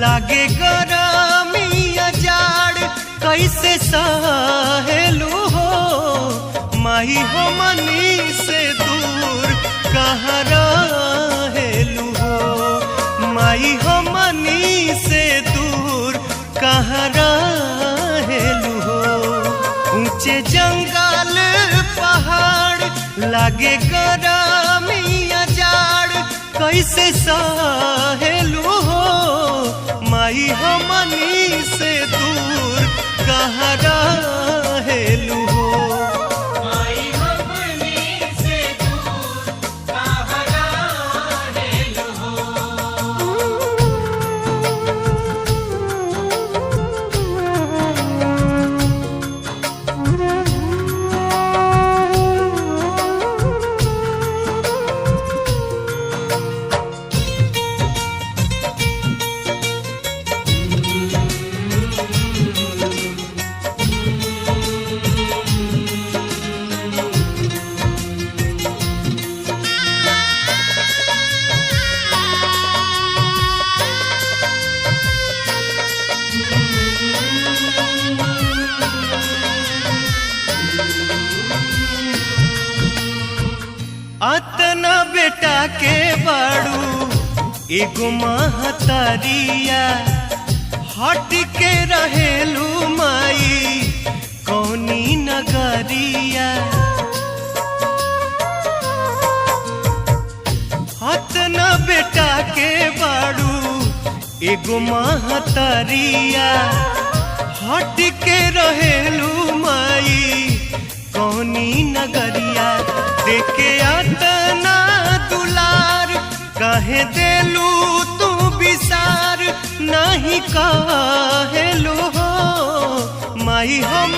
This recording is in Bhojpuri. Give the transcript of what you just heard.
लागे गरमिया जाड़ कैसे सहेलू हो माही हो मनी से दूर कहाँ रहेलू हो माई हो मनी से दूर कहाँ रहेलू हो। ऊंचे जंगल पहाड़ लागे गरमिया जाड़ कैसे सहेलू हो माई हो मनी से दूर कहाँ रहेलू हो। अतना बेटा के बाड़ू एगो महतरिया हट के रहेलू माई कौनी नगरिया। अतना बेटा के बाड़ू एगो महतरिया हट के रहेलू माई कौनी नगरिया। देखे अतना दुलार कहे देलू तू विसार नहीं कहेलू हो माई हम